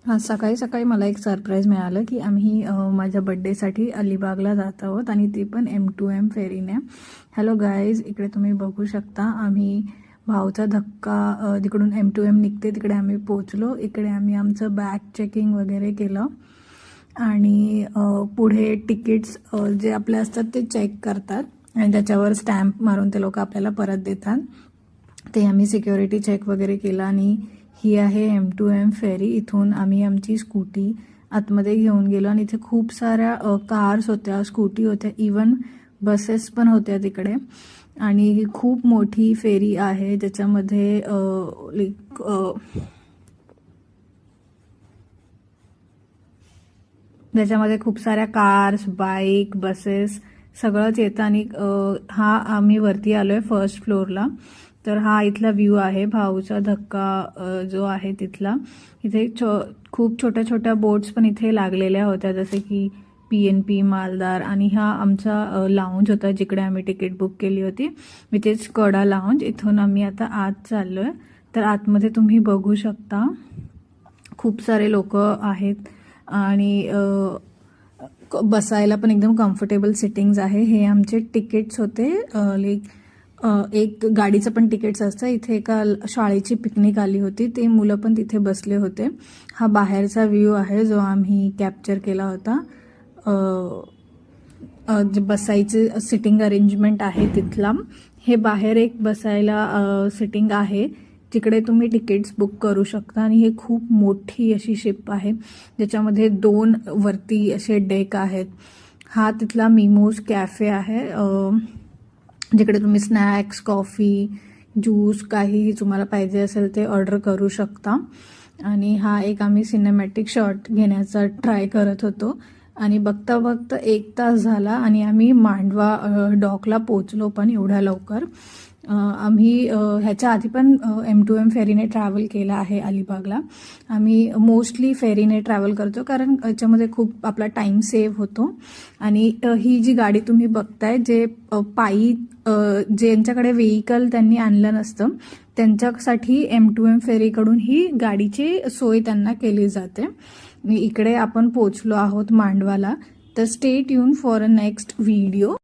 आज सकाळी सकाळी मला एक सरप्राईज मिळालं की आम्ही माझ्या बड्डेसाठी अलिबागला जात आहोत आणि ते पण M2M फेरीने. हॅलो गाईज, इकडे तुम्ही बघू शकता आम्ही भाऊचा धक्का तिकडून M2M निघते तिकडे आम्ही पोचलो. इकडे आम्ही आमचं बॅग चेकिंग वगैरे केलं आणि पुढे तिकीट्स जे आपले असतात ते चेक करतात आणि त्याच्यावर स्टॅम्प मारून ते लोक आपल्याला परत देतात. ते आम्ही सिक्युरिटी चेक वगैरे केलं आणि ही आहे M2M फेरी. इथून आम्ही आमची स्कूटी आतमध्ये घेऊन गेलो आणि इथे खूप साऱ्या कार्स होत्या, स्कूटी होत्या, इवन बसेस पण होत्या तिकडे. आणि ही खूप मोठी फेरी आहे ज्याच्यामध्ये ज्याच्यामध्ये खूप साऱ्या कार्स, बाईक, बसेस सगळंच येतं. आणि हा आम्ही वरती आलोय फर्स्ट फ्लोअरला. तर हा इथला व्ह्यू आहे भाऊचा धक्का जो आहे तिथला. इथे खूप छोट्या छोट्या बोट्स पण इथे लागलेल्या होत्या, जसे की PNP, मालदार. आणि हा आमचा लाऊंज होता जिकडे आम्ही तिकीट बुक केली होती, इथेच कडा लाऊंज. इथून आम्ही आता आत चाललोय. तर आतमध्ये तुम्ही बघू शकता खूप सारे लोक आहेत आणि बसायला पण एकदम कम्फर्टेबल सिटिंग्स आहे. हे आमचे तिकीट्स होते. एक गाडीचं पण तिकीट्स असतं. इथे एका शाळेची पिकनिक आली होती, ते मुलं पण तिथे बसले होते. हा बाहेरचा व्ह्यू आहे जो आम्ही कॅप्चर केला होता. जे बसायचे सिटिंग अरेंजमेंट आहे तिथला. हे बाहेर एक बसायला सिटिंग आहे जिकडे तुम्ही तिकीट्स बुक करू शकता. आणि हे खूप मोठी अशी शिप आहे ज्याच्यामध्ये 2 वरती असे डेक आहेत. हा तिथला मिमोज कॅफे आहे जिकडे तुम्ही स्नॅक्स, कॉफी, ज्यूस काहीही तुम्हाला पाहिजे असेल ते ऑर्डर करू शकता. आणि हा एक आम्ही सिनेमॅटिक शॉट घेण्याचा ट्राय करत होतो आणि बघता बघता 1 तास झाला आणि आम्ही मांडवा डॉकला पोचलो. पण एवढ्या लवकर आम्ही ह्याच्या आधी पण M2M फेरीने ट्रॅव्हल केला आहे अलिबागला. आम्ही मोस्टली फेरीने ट्रॅव्हल करतो कारण याच्यामध्ये खूप आपला टाईम सेव्ह होतो. आणि ही जी गाडी तुम्ही बघताय, जे पायी ज्यांच्याकडे व्हेकल त्यांनी आणलं नसतं त्यांच्यासाठी M2M फेरीकडून ही गाडीची सोय त्यांना केली जाते. इकडे आपण पोचलो आहोत मांडवाला. तर stay tune for a next video.